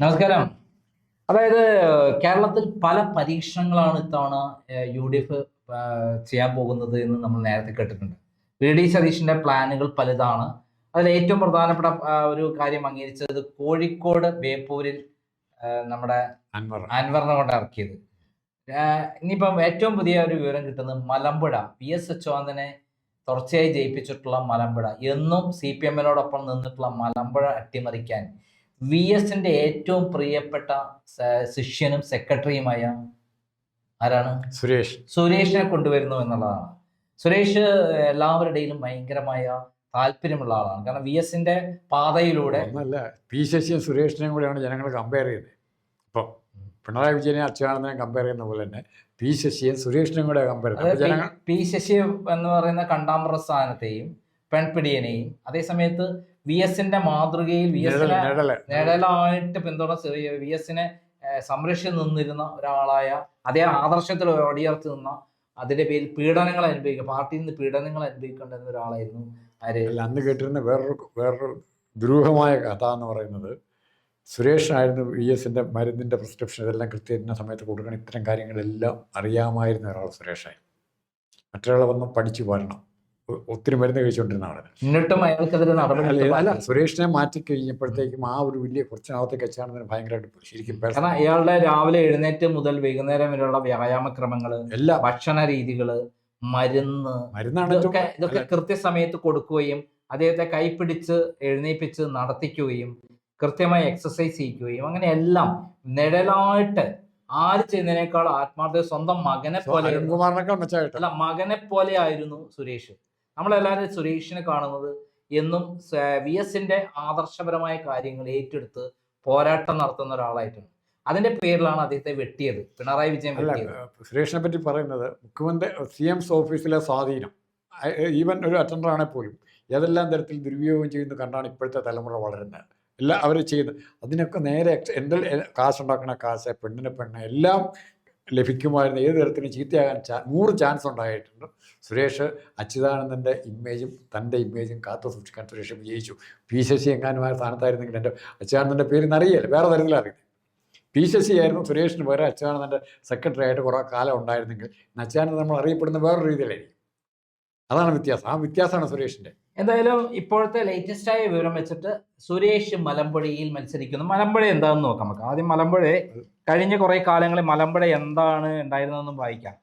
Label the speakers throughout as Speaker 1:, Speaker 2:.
Speaker 1: നമസ്കാരം. അതായത് കേരളത്തിൽ പല പരീക്ഷണങ്ങളാണ് ഇത്തവണ UDF ചെയ്യാൻ പോകുന്നത് എന്ന് നമ്മൾ നേരത്തെ കേട്ടിട്ടുണ്ട്. VD സതീഷിന്റെ പ്ലാനുകൾ പലതാണ്. അതിൽ ഏറ്റവും പ്രധാനപ്പെട്ട ഒരു കാര്യം അംഗീകരിച്ചത് കോഴിക്കോട് ബേപ്പൂരിൽ നമ്മുടെ അൻവറിനെ കൊണ്ട് ഇറക്കിയത്. ഇനിയിപ്പം ഏറ്റവും പുതിയ ഒരു വിവരം കിട്ടുന്നത് മലമ്പുഴ PS അച്യുതാനന്ദനെ തുടർച്ചയായി ജയിപ്പിച്ചിട്ടുള്ള മലമ്പുഴ, എന്നും CPM-നോടൊപ്പം നിന്നിട്ടുള്ള മലമ്പുഴ അട്ടിമറിക്കാൻ VSന്റെ ഏറ്റവും പ്രിയപ്പെട്ട ശിഷ്യനും സെക്രട്ടറിയുമായ ആരാണ്? സുരേഷിനെ കൊണ്ടുവരുന്നു എന്നുള്ളതാണ്. സുരേഷ് എല്ലാവരുടെയും ഭയങ്കരമായ താല്പര്യമുള്ള ആളാണ്. കാരണം VSന്റെ പാതയിലൂടെ
Speaker 2: പി ശശിയും സുരേഷിനെയും കൂടെയാണ് ജനങ്ങൾ കമ്പയർ ചെയ്യുന്നത്. ഇപ്പം പിണറായി വിജയനെ അച്യുതാനന്ദനെ കമ്പയർ ചെയ്യുന്ന പോലെ തന്നെ പി ശശിയെ സുരേഷിനെയും കൂടെ കമ്പയർ ചെയ്യുന്നത്.
Speaker 1: പി ശശി എന്ന് പറയുന്ന കണ്ടാമ്പ്ര സ്ഥാനത്തെയും പെൺപിടിയനെയും അതേസമയത്ത് VSന്റെ മാതൃകയിൽ നിഴലായിട്ട് പിന്തുണ VSനെ സംരക്ഷിച്ച് നിന്നിരുന്ന ഒരാളായ അതേ ആദർശത്തിൽ ഒടിയർത്തി നിന്ന അതിന്റെ പേരിൽ പീഡനങ്ങൾ അനുഭവിക്കുക, പാർട്ടിയിൽ നിന്ന് പീഡനങ്ങൾ അനുഭവിക്കേണ്ടുന്ന ഒരാളായിരുന്നു ആര്.
Speaker 2: അന്ന് കേട്ടിരുന്ന വേറൊരു ദുരൂഹമായ കഥ എന്ന് പറയുന്നത്, സുരേഷായിരുന്നു VSന്റെ മരുന്നിന്റെ പ്രിസ്ക്രിപ്ഷൻ ഇതെല്ലാം കൃത്യമായ സമയത്ത് കൊടുക്കണം. ഇത്തരം കാര്യങ്ങളെല്ലാം അറിയാമായിരുന്ന ഒരാൾ സുരേഷായി. മറ്റൊരാളെ വന്ന് പഠിച്ചു വരണം. ഒത്തിരി മരുന്ന് കഴിച്ചുകൊണ്ടിരുന്ന ആളാണ്.
Speaker 1: എന്നിട്ടും അയാൾക്കെതിരെ നടപടി
Speaker 2: അല്ല, സുരേഷിനെ മാറ്റി കഴിഞ്ഞപ്പോഴത്തേക്കും ആ ഒരു വലിയ കുറച്ചിനകത്തേക്ക് വെച്ചാണെന്ന് ഭയങ്കരമായിട്ട് ശരിക്കും.
Speaker 1: കാരണം അയാളുടെ രാവിലെ എഴുന്നേറ്റ് മുതൽ വൈകുന്നേരം വരെയുള്ള വ്യായാമക്രമങ്ങള്, എല്ലാ ഭക്ഷണ രീതികള്, മരുന്നാണ്, ഇതൊക്കെ കൃത്യസമയത്ത് കൊടുക്കുകയും അദ്ദേഹത്തെ കൈപ്പിടിച്ച് എഴുന്നേൽപ്പിച്ച് നടത്തിക്കുകയും കൃത്യമായി എക്സസൈസ് ചെയ്യിക്കുകയും അങ്ങനെ എല്ലാം നിഴലായിട്ട് ആര് ചെയ്യുന്നതിനേക്കാൾ ആത്മാർത്ഥ സ്വന്തം മകനെ പോലെ അല്ല മകനെ പോലെ ആയിരുന്നു സുരേഷ്. നമ്മളെല്ലാവരും സുരേഷിനെ കാണുന്നത് എന്നും VSന്റെ ആദർശപരമായ കാര്യങ്ങൾ ഏറ്റെടുത്ത് പോരാട്ടം നടത്തുന്ന ഒരാളായിട്ടാണ്. അതിന്റെ പേരിലാണ് അദ്ദേഹത്തെ വെട്ടിയത്, പിണറായി വിജയൻ വെട്ടിയത്.
Speaker 2: സുരേഷിനെ പറ്റി പറയുന്നത് മുഖ്യമന്ത്രി CM's ഓഫീസിലെ സ്വാധീനം, ഈവൻ ഒരു അറ്റൻഡർ ആണെങ്കിൽ പോലും ഏതെല്ലാം തരത്തിൽ ദുരുപയോഗം ചെയ്യുന്നത് കണ്ടാണ് ഇപ്പോഴത്തെ തലമുറ വളരുന്നത്. എല്ലാം അവർ ചെയ്യുന്നത് അതിനൊക്കെ നേരെ എൻ്റെ കാശുണ്ടാക്കുന്ന കാശ്, പെണ്ണിന് എല്ലാം ലഭിക്കുമായിരുന്നു. ഏത് തരത്തിലും ചീത്തയാകാൻ 100 ചാൻസ് ഉണ്ടായിട്ടുണ്ട്. സുരേഷ് അച്യുതാനന്ദൻ്റെ ഇമേജും തൻ്റെ ഇമേജും കാത്തു സൂക്ഷിക്കാൻ സുരേഷ് വിജയിച്ചു. പി ശശി എങ്ങാനുമായ സ്ഥാനത്തായിരുന്നെങ്കിൽ എൻ്റെ അച്യുതാനന്ദൻ്റെ പേര് അറിയില്ല, വേറെ തരത്തിലറിയില്ല. പി ശശി ആയിരുന്നു സുരേഷിന് വേറെ അച്യുതാനന്ദൻ്റെ സെക്രട്ടറി ആയിട്ട് കുറേ കാലം ഉണ്ടായിരുന്നെങ്കിൽ അച്യുതാനന്ദൻ നമ്മൾ അറിയപ്പെടുന്ന വേറൊരു രീതിയിലായിരിക്കും. അതാണ് വ്യത്യാസം. ആ വ്യത്യാസമാണ് സുരേഷിൻ്റെ.
Speaker 1: എന്തായാലും ഇപ്പോഴത്തെ ലേറ്റസ്റ്റ് ആയ വിവരം വെച്ചിട്ട് സുരേഷ് മലമ്പുഴയിൽ മത്സരിക്കുന്നു. മലമ്പുഴ എന്താണെന്ന് നോക്കാം നമുക്ക്. ആദ്യം മലമ്പുഴ കഴിഞ്ഞ കുറെ കാലങ്ങളിൽ മലമ്പുഴ എന്താണ് ഉണ്ടായിരുന്നതെന്നും വായിക്കാം.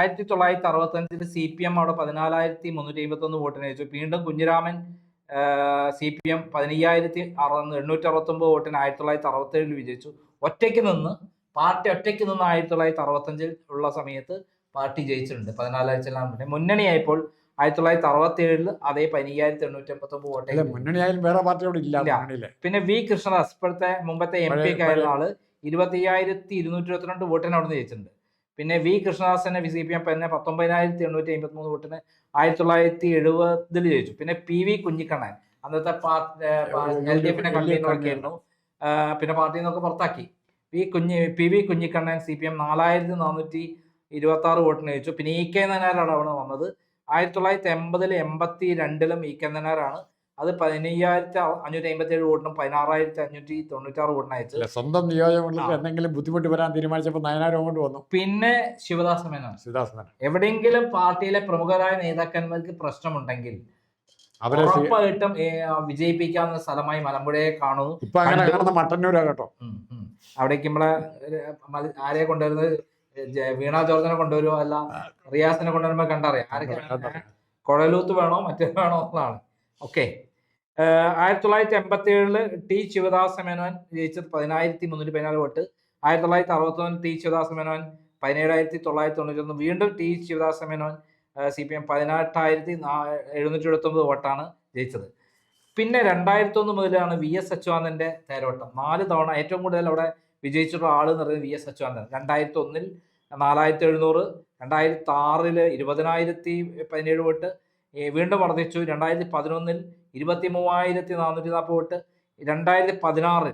Speaker 1: 1965 CPM അവിടെ 14,351 വോട്ടിന് ജയിച്ചു. വീണ്ടും കുഞ്ഞിരാമൻ CPM 15,869 വോട്ടിന് 1967 വിജയിച്ചു. പാർട്ടി ഒറ്റയ്ക്ക് നിന്ന് 1965 ഉള്ള സമയത്ത് പാർട്ടി ജയിച്ചിട്ടുണ്ട്. 14,000 മുന്നണിയായപ്പോൾ 1967 അതേ 15,889 വോട്ട്.
Speaker 2: മുന്നണിയായാലും വേറെ പാർട്ടിയോട് ഇല്ല.
Speaker 1: പിന്നെ V കൃഷ്ണദാസ് ഇപ്പോഴത്തെ മുമ്പത്തെ MP ആയിരുന്ന ആള് 25,222 വോട്ടിന് അവിടെ നിന്ന് ജയിച്ചിട്ടുണ്ട്. പിന്നെ V കൃഷ്ണദാസിനെ CPM 19,853 വോട്ടിന് 1970 ജയിച്ചു. പിന്നെ PV കുഞ്ഞിക്കണ്ണൻ അന്നത്തെ LDFിനെ കൺവീനറാക്കിയിരുന്നു. പിന്നെ പാർട്ടിയിൽ നിന്നൊക്കെ പുറത്താക്കി. PV കുഞ്ഞിക്കണ്ണൻ CPM 4,426 വോട്ടിന് ജയിച്ചു. പിന്നെ EK നായനാരാണ് അവിടെ വന്നത്. 1980 82 EK നായനാരാണ്. അത് 15,557 വോട്ടിനും 16,596 വോട്ടിന് അയച്ചു.
Speaker 2: സ്വന്തം നിയോജകമണ്ഡലത്തിൽ എന്തെങ്കിലും ബുദ്ധിമുട്ട് വരാൻ തീരുമാനിച്ചപ്പോൾ നയനാരും കൊണ്ട് വന്നു.
Speaker 1: പിന്നെ ശിവദാസ മേനോൻ എവിടെയെങ്കിലും പാർട്ടിയിലെ പ്രമുഖരായ നേതാക്കന്മാർക്ക് പ്രശ്നമുണ്ടെങ്കിൽ ഉറപ്പായിട്ടും വിജയിപ്പിക്കാവുന്ന സ്ഥലമായി മലമ്പുഴയെ കാണുന്നു.
Speaker 2: ഇപ്പൊ അങ്ങനെ മട്ടന്നൂരാ കേട്ടോ.
Speaker 1: അവിടേക്ക് നമ്മളെ ആരെയെ കൊണ്ടുവരുന്നത്, വീണ ജോർജിനെ കൊണ്ടുവരുമോ അല്ല റിയാസിനെ കൊണ്ടുവരുമ്പോ കണ്ടറിയാം ആരൊക്കെ കൊഴലൂത്ത് വേണോ മറ്റേ വേണോ എന്നാണ്. ഓക്കെ. 1987 T ശിവദാസ മേനോൻ ജയിച്ചത് 10,314 വോട്ട്. 1961 T ശിവദാസ മേനോൻ 17,991. വീണ്ടും T ശിവദാസ മേനോൻ CPM 18,779 വോട്ടാണ് ജയിച്ചത്. പിന്നെ 2001 മുതലാണ് VS അച്യുതാനന്ദന്റെ തേരോട്ടം. 4 തവണ ഏറ്റവും കൂടുതൽ അവിടെ വിജയിച്ചിട്ടുള്ള ആള് എന്ന് പറയുന്നത് VS അച്യുതാനന്ദൻ. 2001 4,700, 2006 20,017 വോട്ട്, വീണ്ടും വർദ്ധിച്ചു. 2011 23,440 വോട്ട്, 2016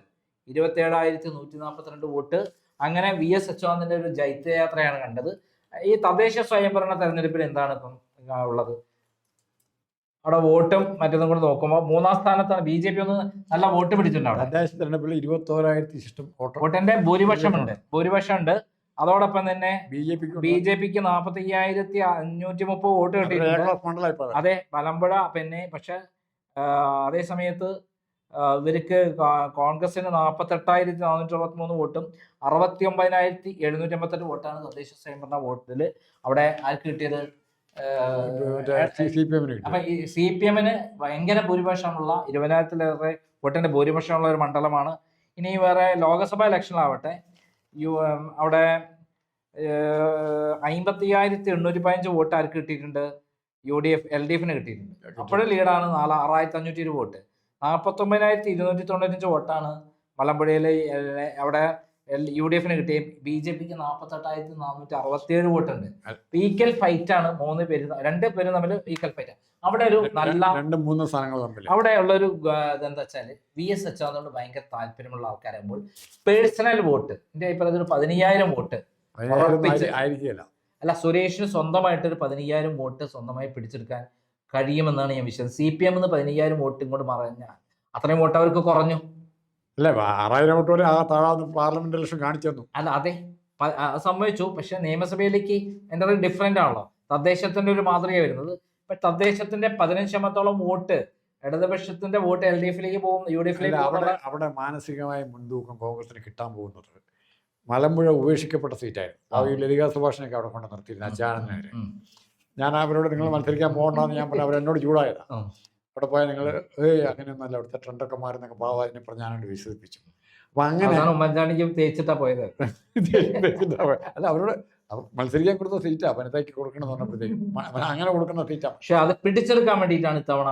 Speaker 1: 27,142 വോട്ട്. അങ്ങനെ VS അച്യുതാനന്ദന്റെ ഒരു ജൈത്യയാത്രയാണ് കണ്ടത്. ഈ തദ്ദേശ സ്വയംഭരണ തെരഞ്ഞെടുപ്പിൽ എന്താണ് ഇപ്പം ഉള്ളത്? അവിടെ വോട്ടും മറ്റൊന്നും കൂടെ നോക്കുമ്പോൾ 3-ാം സ്ഥാനത്താണ്. BJP ഒന്ന് നല്ല വോട്ട് പിടിച്ചിട്ടുണ്ട് അവിടെ.
Speaker 2: തദ്ദേശ തെരഞ്ഞെടുപ്പിൽ 21,000 ഇഷ്ടം
Speaker 1: വോട്ടിന്റെ ഭൂരിപക്ഷമുണ്ട്. അതോടൊപ്പം തന്നെ
Speaker 2: BJPക്ക്
Speaker 1: BJPക്ക് 45,530 വോട്ട് കിട്ടിയിട്ടുണ്ട്. അതെ, മലമ്പുഴ. പിന്നെ പക്ഷെ അതേ സമയത്ത് ഇവർക്ക് കോൺഗ്രസിന് 48,463 വോട്ടും 69,758 വോട്ടാണ് തദ്ദേശ സ്വയംഭരണ വോട്ടിൽ അവിടെ ആർക്ക് കിട്ടിയത്. അപ്പൊ ഈ CPM-ന് ഭയങ്കര ഭൂരിപക്ഷമുള്ള 20,000-ലേറെ വോട്ടിന്റെ ഭൂരിപക്ഷമുള്ള ഒരു മണ്ഡലമാണ്. ഇനി വേറെ ലോക്സഭാ ഇലക്ഷനിലാവട്ടെ, അവിടെ 50,815 വോട്ട് ആർക്ക് കിട്ടിയിട്ടുണ്ട്. LDF-ന് കിട്ടിയിട്ടുണ്ട്. അപ്പോഴും ലീഡാണ്. 6,520 വോട്ട്. 49,295 വോട്ടാണ് മലമ്പുഴയിലെ അവിടെ UDF-ന് കിട്ടിയ. BJPക്ക് 48,467 വോട്ടുണ്ട്. ഈക്വൽ ഫൈറ്റ് ആണ്. 2 പേര് തമ്മിൽ ഈക്വൽ ഫൈറ്റ്. അവിടെ ഒരു നല്ല
Speaker 2: 2-3 സ്ഥാനങ്ങൾ തമ്മിൽ
Speaker 1: അവിടെ ഉള്ളൊരു ഇതെന്താ വെച്ചാല് VS അച്യുതാനന്ദനോട് ഭയങ്കര താല്പര്യമുള്ള ആൾക്കാരാകുമ്പോൾ പേഴ്സണൽ വോട്ട് എന്റെ അഭിപ്രായത്തിൽ ഒരു 15,000 വോട്ട് അല്ല, സുരേഷിന് സ്വന്തമായിട്ടൊരു 15,000 വോട്ട് സ്വന്തമായി പിടിച്ചെടുക്കാൻ കഴിയുമെന്നാണ് ഞാൻ വിശ്വസിക്കുന്നത്. CPM 15,000 വോട്ട് ഇങ്ങോട്ട് പറഞ്ഞാൽ അത്രയും വോട്ട് അവർക്ക് കുറഞ്ഞു
Speaker 2: അല്ലേ. 6,000 വോട്ട് വരെ പാർലമെന്റ് ഇലക്ഷൻ കാണിച്ചു തന്നു.
Speaker 1: അല്ല, അതെ, സംഭവിച്ചു. പക്ഷെ നിയമസഭയിലേക്ക് എന്താ ഡിഫറെന്റ് ആണല്ലോ. തദ്ദേശത്തിന്റെ ഒരു മാതൃക വരുന്നത്. ഇപ്പൊ തദ്ദേശത്തിന്റെ 15% വോട്ട് ഇടതുപക്ഷത്തിന്റെ വോട്ട് LDF-ലേക്ക് പോകും, UDF-ലേക്ക് പോകും.
Speaker 2: അവിടെ മാനസികമായ മുൻതൂക്കം കോൺഗ്രസിന് കിട്ടാൻ പോകുന്നത് മലമ്പുഴ ഉപേക്ഷിക്കപ്പെട്ട സീറ്റായിരുന്നു. ഭാവിയിൽ ലതികാ സുഭാഷിനൊക്കെ അവിടെ കൊണ്ട് നിർത്തിയിരുന്നു. അച്യുതാനന്ദനെതിരെ ഞാൻ അവരോട് നിങ്ങൾ മത്സരിക്കാൻ പോകണ്ടെന്ന് ഞാൻ പറഞ്ഞു. അവരെന്നോട് ചൂടായതാണ്. അവിടെ പോയാൽ നിങ്ങൾ അങ്ങനെയൊന്നുമല്ല, അവിടുത്തെ ട്രെൻഡൊക്കെ മാറുന്നൊക്കെ പാവാതിനെ പറഞ്ഞ് ഞാനോട് വിശ്വസിപ്പിച്ചു. അപ്പൊ അങ്ങനെ
Speaker 1: ഉമ്മൻചാണ്ടിക്ക് തേച്ചിട്ടാ പോയത്.
Speaker 2: അല്ല, അവരോട് മത്സരിക്കാൻ കൊടുത്ത സീറ്റാ പനത്തേക്ക് കൊടുക്കണം എന്ന് പറഞ്ഞപ്പോഴത്തേക്കും അങ്ങനെ കൊടുക്കുന്ന സീറ്റാണ്.
Speaker 1: പക്ഷെ അത് പിടിച്ചെടുക്കാൻ വേണ്ടിയിട്ടാണ് ഇത്തവണ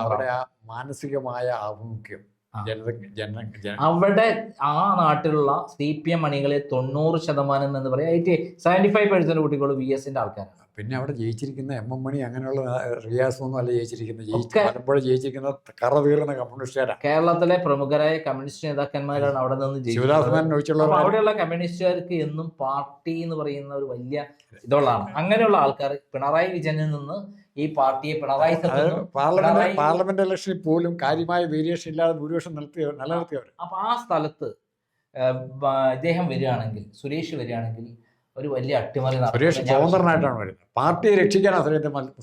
Speaker 2: അവിടെ ആ മാനസികമായ ആഭിമുഖ്യം
Speaker 1: അവിടെ ആ നാട്ടിലുള്ള CPM അണികളെ 90% എന്ന് പറയാം 75% കുട്ടികൾ VS-ന്റെ ആൾക്കാരാണ്.
Speaker 2: പിന്നെ അവിടെ ജയിച്ചിരിക്കുന്ന MM മണി അങ്ങനെയുള്ള റിയാസൊന്നും അല്ല ജയിച്ചിരിക്കുന്നത്. മലമ്പുഴ ജയിച്ചിരിക്കുന്ന കറ തീർന്ന കമ്മ്യൂണിസ്റ്റുകാരാണ്.
Speaker 1: കേരളത്തിലെ പ്രമുഖരായ കമ്മ്യൂണിസ്റ്റ് നേതാക്കന്മാരാണ് അവിടെ നിന്ന് ജയിച്ചത്. അവിടെയുള്ള കമ്മ്യൂണിസ്റ്റുകാർക്ക് എന്നും പാർട്ടി എന്ന് പറയുന്ന ഒരു വലിയ ഇതുള്ളതാണ്. അങ്ങനെയുള്ള ആൾക്കാർ പിണറായി വിജയനിൽ നിന്ന് ഈ പാർട്ടിയെ
Speaker 2: പാർലമെന്റ് ഇലക്ഷനിൽ പോലും കാര്യമായ വേരിയേഷൻ ഇല്ലാതെ ഭൂരിപക്ഷം നിലനിർത്തിയവർ.
Speaker 1: അപ്പൊ ആ സ്ഥലത്ത് ഇദ്ദേഹം വരികയാണെങ്കിൽ, സുരേഷ് വരികയാണെങ്കിൽ ഒരു വലിയ അട്ടിമറി.
Speaker 2: സുരേഷ് സ്വതന്ത്രനായിട്ടാണ് വരുന്നത്. പാർട്ടിയെ രക്ഷിക്കാനാണ്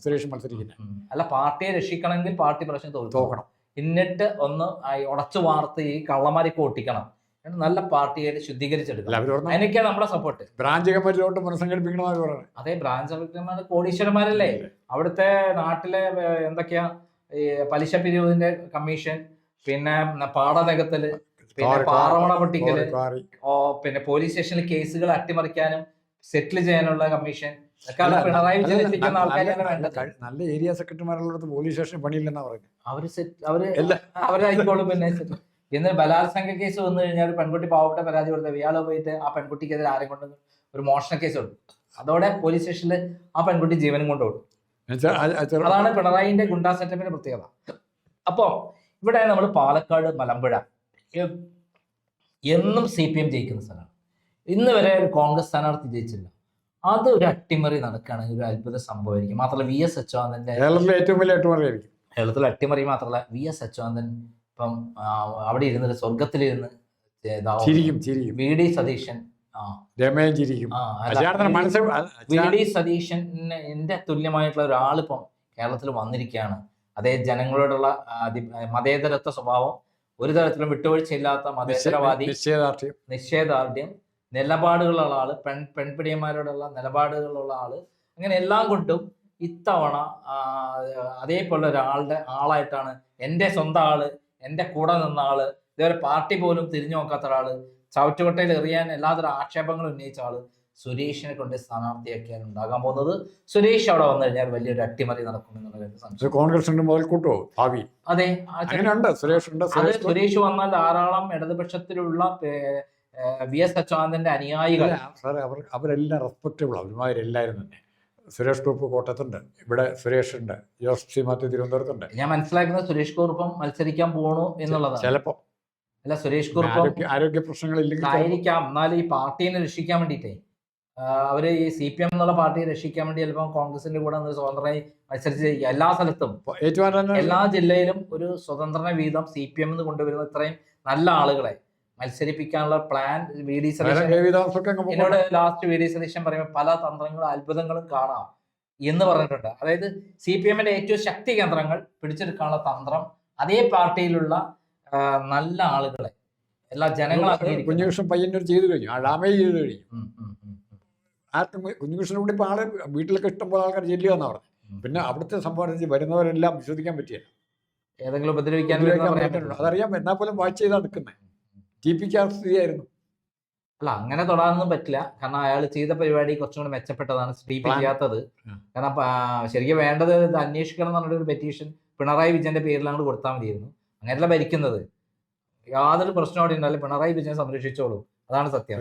Speaker 2: സുരേഷ് മത്സരിക്കുന്നത്.
Speaker 1: അല്ല, പാർട്ടിയെ രക്ഷിക്കണമെങ്കിൽ പാർട്ടി പ്രശ്നം തോക്കണം. എന്നിട്ട് ഒന്ന് ഉടച്ചു വാർത്ത് ഈ കള്ളമാരിക്ക് ഒട്ടിക്കണം. നല്ല പാർട്ടിയായിട്ട് ശുദ്ധീകരിച്ചെടുക്കണം. അതിനൊക്കെയാണ് നമ്മുടെ സപ്പോർട്ട്.
Speaker 2: ബ്രാഞ്ച് കമ്മിറ്റിയിലോട്ട് പുനഃസംഘടിപ്പിക്കണമെന്ന് പറയുന്നത്.
Speaker 1: അതെ, ബ്രാഞ്ച് കമ്മിറ്റിമാർ കോടീശ്വരന്മാരല്ലേ. അവിടുത്തെ നാട്ടിലെ എന്തൊക്കെയാ പലിശ പിരിവിന്റെ കമ്മീഷൻ, പിന്നെ പാട നികത്തല്, പിന്നെ പാറമണ പൊട്ടിക്കല്, പിന്നെ പോലീസ് സ്റ്റേഷനിൽ കേസുകൾ അട്ടിമറിക്കാനും സെറ്റിൽ ചെയ്യാനുള്ള കമ്മീഷൻ ഒക്കെ പിണറായി വിജയൻ എത്തിക്കുന്ന ആൾക്കാരാണ് വേണ്ടത്.
Speaker 2: നല്ല ഏരിയ സെക്രട്ടറിമാരുള്ളത് പോലീസ് സ്റ്റേഷൻ പണിയില്ലെന്നാ പറയുന്നത്.
Speaker 1: അവരായിക്കോളും. പിന്നെ ഇന്ന് ബലാത്സംഗ കേസ് വന്നു കഴിഞ്ഞാൽ ഒരു പെൺകുട്ടി പാവപ്പെട്ട പരാതി കൊടുത്ത ഇയാളെ പോയിട്ട് ആ പെൺകുട്ടിക്കെതിരെ ആരെ കൊണ്ട് ഒരു മോഷണ കേസ് കൊടുക്കും. അതോടെ പോലീസ് സ്റ്റേഷനിൽ ആ പെൺകുട്ടി ജീവനും കൊണ്ട് കൊടുക്കും. അതാണ് പിണറായിന്റെ ഗുണ്ടാ സെറ്റപ്പിന്റെ പ്രത്യേകത. അപ്പോ ഇവിടെ നമ്മൾ പാലക്കാട് മലമ്പുഴ എന്നും CPM ജയിക്കുന്ന സ്ഥലമാണ്. ഇന്ന് വരെ ഒരു കോൺഗ്രസ് സ്ഥാനാർത്ഥി ജയിച്ചില്ല. അത് ഒരു അട്ടിമറി നടക്കുകയാണെങ്കിൽ ഒരു അത്ഭുത സംഭവമായിരിക്കും. മാത്രമല്ല VS അച്യുതാനന്ദന്റെ കേരളത്തിലെ അട്ടിമറി മാത്രമല്ല VS അച്യുതാനന്ദൻ ഇപ്പം അവിടെ ഇരുന്നിട്ട് സ്വർഗത്തിലിരുന്ന് VD സതീശൻ VD സതീശന് എന്റെ തുല്യമായിട്ടുള്ള ഒരാളിപ്പം കേരളത്തിൽ വന്നിരിക്കുകയാണ്. അതേ ജനങ്ങളോടുള്ള മതേതരത്വ സ്വഭാവം, ഒരു തരത്തിലും വിട്ടുവീഴ്ചയില്ലാത്ത മതേതരവാദി, നിശ്ചയദാർഢ്യം, നിലപാടുകളുള്ള ആള്, പെൺപിടിയന്മാരോടുള്ള നിലപാടുകളുള്ള ആള്, അങ്ങനെ എല്ലാം കൊണ്ടും ഇത്തവണ അതേപോലെ ഒരാളുടെ ആളായിട്ടാണ് എൻ്റെ സ്വന്തം ആള്, എൻ്റെ കൂടെ നിന്ന ആള്, ഇതുവരെ പാർട്ടി പോലും തിരിഞ്ഞു നോക്കാത്ത ഒരാള്, ചവിറ്റുകൊട്ടയിൽ എറിയാൻ എല്ലാതരം ആക്ഷേപങ്ങളും ഉന്നയിച്ച ആള് സുരേഷിനെ കൊണ്ട് സ്ഥാനാർത്ഥിയാക്കിയാണ് ഉണ്ടാകാൻ പോകുന്നത്. സുരേഷ് അവിടെ വന്നു കഴിഞ്ഞാൽ വലിയൊരു അട്ടിമറി നടക്കുമെന്നുള്ള
Speaker 2: കോൺഗ്രസിന്റെ മുതൽക്കൂട്ടോ ഭാവി.
Speaker 1: അതെ, സുരേഷ് വന്നാൽ ധാരാളം ഇടതുപക്ഷത്തിലുള്ള VS അച്യുതാനന്ദന്റെ അനുയായികൾ
Speaker 2: അവരെല്ലാം റെസ്പെക്റ്റബിൾ. അവരുമാരെല്ലാവരും തന്നെ. സുരേഷ് കുറുപ്പ് കോട്ടയത്തുണ്ട്, ഇവിടെ സുരേഷ് ഉണ്ട്, ജോസഫ് സി മാത്യു തിരുവനന്തപുരത്തുണ്ട്.
Speaker 1: ഞാൻ മനസ്സിലാക്കുന്നത് സുരേഷ് കുറുപ്പം മത്സരിക്കാൻ പോകണു എന്നുള്ളതാണ്.
Speaker 2: ചിലപ്പോ
Speaker 1: അല്ല, സുരേഷ് കുറുപ്പ്
Speaker 2: ആരോഗ്യ പ്രശ്നങ്ങളില്ലെങ്കിൽ
Speaker 1: ആയിരിക്കാം. എന്നാലും ഈ പാർട്ടീനെ രക്ഷിക്കാൻ വേണ്ടിയിട്ടേ അവര് ഈ CPM എന്നുള്ള പാർട്ടിയെ രക്ഷിക്കാൻ വേണ്ടി ചിലപ്പോൾ കോൺഗ്രസിന്റെ കൂടെ നിന്ന് സ്വതന്ത്രമായി മത്സരിച്ച് എല്ലാ സ്ഥലത്തും എല്ലാ ജില്ലയിലും ഒരു സ്വതന്ത്രനെ വീതം CPM കൊണ്ടുവരുന്ന ഇത്രയും നല്ല ആളുകളെ മത്സരിപ്പിക്കാനുള്ള പ്ലാൻ VD സതീശൻ എന്നോട് ലാസ്റ്റ് VD സതീശൻ പറയുമ്പോൾ പല തന്ത്രങ്ങളും അത്ഭുതങ്ങളും കാണാം എന്ന് പറഞ്ഞിട്ടുണ്ട്. അതായത് CPMന്റെ ഏറ്റവും ശക്തി കേന്ദ്രങ്ങൾ പിടിച്ചെടുക്കാനുള്ള തന്ത്രം അതേ പാർട്ടിയിലുള്ള നല്ല ആളുകളെ എല്ലാ ജനങ്ങളും
Speaker 2: കുഞ്ഞുകൃഷ്ണൻ പയ്യന്നൂർ ചെയ്തു കഴിഞ്ഞു, ഡാമേജ് ചെയ്തു കഴിഞ്ഞു. ആർക്കും കുഞ്ഞുകൃഷ്ണനെ കൂടി ഇപ്പോൾ ആള് വീട്ടിലൊക്കെ ഇഷ്ടംപോലെ ആൾക്കാർ ചെല്ലുക എന്നാ പറഞ്ഞു. പിന്നെ അവിടുത്തെ സംഭവം വരുന്നവരെല്ലാം വിശ്വസിക്കാൻ പറ്റിയല്ല,
Speaker 1: ഏതെങ്കിലും ഉപദ്രവിക്കാൻ
Speaker 2: അതറിയാം. എന്നാൽ പോലും വാച്ച് ചെയ്താൽ നിൽക്കുന്നത് TP സ്ഥിതിയായിരുന്നു.
Speaker 1: അല്ല, അങ്ങനെ തൊടാനൊന്നും പറ്റില്ല. കാരണം അയാൾ ചെയ്ത പരിപാടി കുറച്ചും കൂടി മെച്ചപ്പെട്ടതാണ് TP ചെയ്യാത്തത്. കാരണം ശരിക്കും വേണ്ടത് ഇത് അന്വേഷിക്കണം എന്നുള്ള ഒരു പെറ്റീഷൻ പിണറായി വിജയന്റെ പേരിൽ അങ്ങോട്ട് കൊടുത്താൽ മതിയായിരുന്നു. അങ്ങനെയല്ല ഭരിക്കുന്നത്, യാതൊരു പ്രശ്നം അവിടെ ഉണ്ടല്ലോ, പിണറായി വിജയൻ സംരക്ഷിച്ചോളൂ. അതാണ് സത്യം.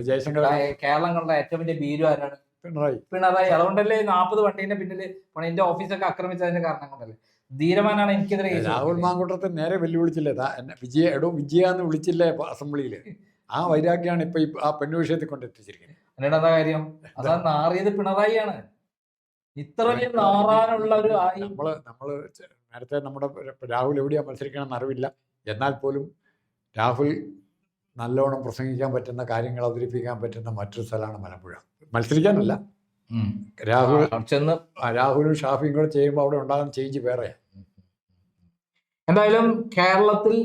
Speaker 1: കേരളം കണ്ട ഏറ്റവും വലിയ ഭീരു ആരാണ്? പിണറായി. അതുകൊണ്ടല്ലേ 40 വണ്ടീന്റെ പിന്നില് പണിന്റെ ഓഫീസൊക്കെ ആക്രമിച്ചതിന്റെ കാരണം കൊണ്ടല്ലേ. ധീരമാനാണ് എനിക്കെതിരെ
Speaker 2: രാഹുൽ മാങ്കൂട്ടത്തെ നേരെ വെല്ലുവിളിച്ചില്ലേ, വിജയ എന്ന് വിളിച്ചില്ലേ അസംബ്ലിയില്. ആ വൈരാഗ്യമാണ് ഇപ്പൊ ആ പെണ്ണു വിഷയത്തിൽ കൊണ്ടെത്തിച്ചിരിക്കുന്നത്.
Speaker 1: എന്നിട്ട് എന്താ കാര്യം? അതാ നാറിയത് പിണറായിയാണ്. ഇത്ര വലിയ നാറാനുള്ള ഒരു
Speaker 2: നമ്മള് നേരത്തെ നമ്മുടെ രാഹുൽ എവിടെയാ മത്സരിക്കണമെന്ന് അറിവില്ല. എന്നാൽ പോലും രാഹുൽ നല്ലോണം പ്രസംഗിക്കാൻ പറ്റുന്ന കാര്യങ്ങൾ അവതരിപ്പിക്കാൻ പറ്റുന്ന മറ്റൊരു സ്ഥലമാണ് മലമ്പുഴ. മത്സരിക്കാനല്ല, രാഹുലും ഷാഫിയും കൂടെ ചെയ്യുമ്പോൾ അവിടെ ഉണ്ടാകുന്ന ചേഞ്ച് വേറെയാണ്.
Speaker 1: എന്തായാലും കേരളത്തിൽ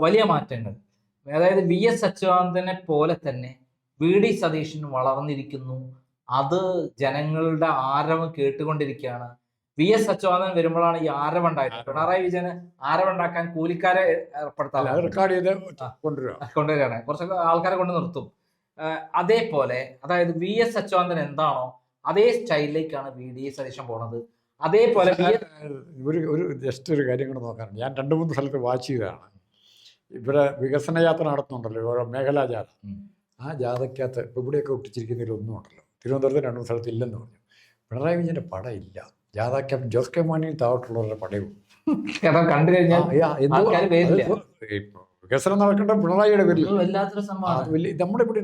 Speaker 1: വലിയ മാറ്റങ്ങൾ, അതായത് VS അച്യുതാനന്ദനെ പോലെ തന്നെ VD സതീശൻ വളർന്നിരിക്കുന്നു. അത് ജനങ്ങളുടെ ആരവം കേട്ടുകൊണ്ടിരിക്കുകയാണ്. VS അച്യുതാനന്ദൻ വരുമ്പോഴാണ് ഈ ആരവം ഉണ്ടായത്. പിണറായി വിജയന് ആരവം ഉണ്ടാക്കാൻ കൂലിക്കാരെ ഏർപ്പെടുത്താൻ കൊണ്ടുവരികയാണ്, കുറച്ചൊക്കെ ആൾക്കാരെ കൊണ്ട് നിർത്തും. അതേപോലെ അതായത് VS അച്യുതാനന്ദൻ എന്താണോ അതേ സ്റ്റൈലിലേക്കാണ് VD സതീശൻ പോണത്. അതേപോലെ
Speaker 2: ഒരു ജസ്റ്റ് ഒരു കാര്യം കൂടെ നോക്കാറുണ്ട്. ഞാൻ 2-3 സ്ഥലത്ത് വാച്ച് ചെയ്തതാണ്. ഇവിടെ വികസന യാത്ര നടത്തുന്നുണ്ടല്ലോ, ഓരോ മേഖലാ ജാഥ. ആ ജാഥയ്ക്കകത്ത് ഇപ്പം ഇവിടെയൊക്കെ ഒട്ടിച്ചിരിക്കുന്നതിലൊന്നും ഉണ്ടല്ലോ, തിരുവനന്തപുരത്ത് 2 സ്ഥലത്ത് ഇല്ലെന്ന് പറഞ്ഞു. പിണറായി വിജയന്റെ പടം ഇല്ല ജാഥയ്ക്ക്. ജോസ് കെ മാണിയിൽ താഴോട്ടുള്ളവരുടെ പടയും
Speaker 1: കണ്ടു കഴിഞ്ഞാൽ
Speaker 2: വികസനം നടക്കേണ്ട പിണറായിയുടെ പേരിൽ നമ്മുടെ ഇവിടെ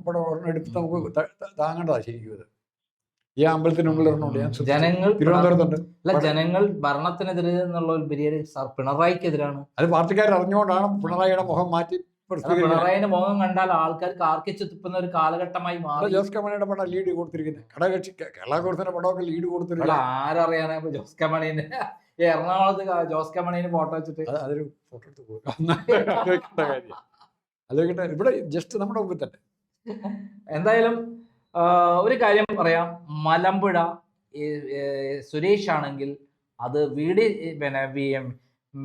Speaker 2: പടം ഒരെണ്ണം എടുത്ത് നമുക്ക് താങ്ങേണ്ടതാണ് ശരിക്കും. ഇത് ഈ അമ്പലത്തിനുള്ളിൽ
Speaker 1: ജനങ്ങൾ
Speaker 2: തിരുവനന്തപുരത്തുണ്ട്.
Speaker 1: അല്ല, ജനങ്ങൾ ഭരണത്തിനെതിരെ എന്നുള്ള ഒരു വലിയ പിണറായിക്കെതിരാണ്.
Speaker 2: അത് പാർട്ടിക്കാർ അറിഞ്ഞുകൊണ്ടാണ് പിണറായിയുടെ മുഖം മാറ്റി.
Speaker 1: പിണറായിയുടെ മുഖം കണ്ടാൽ ആൾക്കാർക്ക് ആർക്കിച്ചു തുപ്പുന്ന ഒരു കാലഘട്ടമായി മാറി.
Speaker 2: ജോസ് കെ മാണിയുടെ പടം ലീഡ് കൊടുത്തിരിക്കുന്നത് ഘടകകക്ഷി കേരള കോൺഗ്രസിന്റെ പടമൊക്കെ ലീഡ് കൊടുത്തിരിക്കുന്നത്.
Speaker 1: ആരറിയാനാ ജോസ് കെ മണീനെ എറണാകുളത്ത് ജോസ് കെ മണീനെ ഫോട്ടോ വെച്ചിട്ട്
Speaker 2: അതൊരു ഫോട്ടോ എടുത്ത് കൊടുക്കാം. ആലോചിക്കട്ടെ, ഇവിടെ ജസ്റ്റ് നമ്മുടെ മുമ്പിൽ തന്നെ.
Speaker 1: എന്തായാലും ഒരു കാര്യം പറയാം, മലമ്പുഴ സുരേഷ് ആണെങ്കിൽ അത്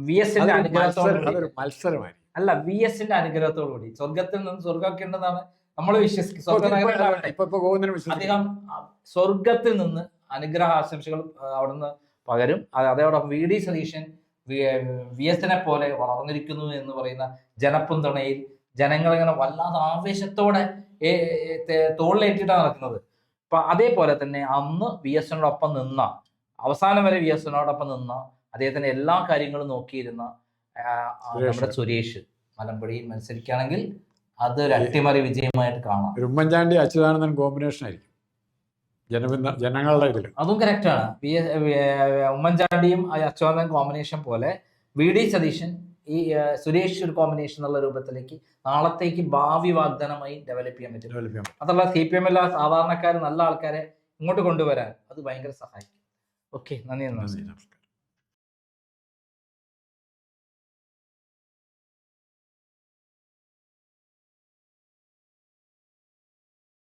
Speaker 1: VSന്റെ അനുഗ്രഹത്തോടുകൂടി
Speaker 2: മത്സരമായി
Speaker 1: അല്ല, VSന്റെ അനുഗ്രഹത്തോടുകൂടി സ്വർഗത്തിൽ നിന്ന് സ്വർഗമൊക്കെ ഉണ്ടെന്നാണ് നമ്മൾ വിശ്വസിക്കുന്നത്. അദ്ദേഹം സ്വർഗത്തിൽ നിന്ന് അനുഗ്രഹ ആശംസകൾ അവിടുന്ന് പകരും. അതോടൊപ്പം VD സതീശൻ VSനെ പോലെ വളർന്നിരിക്കുന്നു എന്ന് പറയുന്ന ജനപിന്തുണയിൽ ജനങ്ങളിങ്ങനെ വല്ലാതെ ആവേശത്തോടെ തോളിലേറ്റിട്ടാണ് നടക്കുന്നത്. അപ്പൊ അതേപോലെ തന്നെ അന്ന് VSനോടൊപ്പം നിന്ന, അവസാനം വരെ VSനോടൊപ്പം നിന്ന, അദ്ദേഹത്തിന്റെ എല്ലാ കാര്യങ്ങളും നോക്കിയിരുന്ന നമ്മുടെ സുരേഷ് മലമ്പുഴയിൽ മത്സരിക്കുകയാണെങ്കിൽ അതൊരു അട്ടിമറി വിജയമായിട്ട് കാണാം.
Speaker 2: ഉമ്മൻചാണ്ടി അച്യുതാനന്ദൻ കോമ്പിനേഷൻ ആയിരിക്കും ജനങ്ങളുടെ ഇതിൽ.
Speaker 1: അതും കറക്റ്റാണ്. ഉമ്മൻചാണ്ടിയും അച്യുതാനന്ദൻ കോമ്പിനേഷൻ പോലെ VD സതീശൻ ഈ സുരേഷ് ഒരു കോമ്പിനേഷൻ എന്നുള്ള രൂപത്തിലേക്ക് നാളത്തേക്ക് ഭാവി വാഗ്ദാനമായി ഡെവലപ്പ് ചെയ്യാൻ പറ്റും. അതല്ല, CPM സാധാരണക്കാർ നല്ല ആൾക്കാരെ ഇങ്ങോട്ട് കൊണ്ടുവരാൻ അത് ഭയങ്കര സഹായിക്കും. ഓക്കെ, നന്ദി.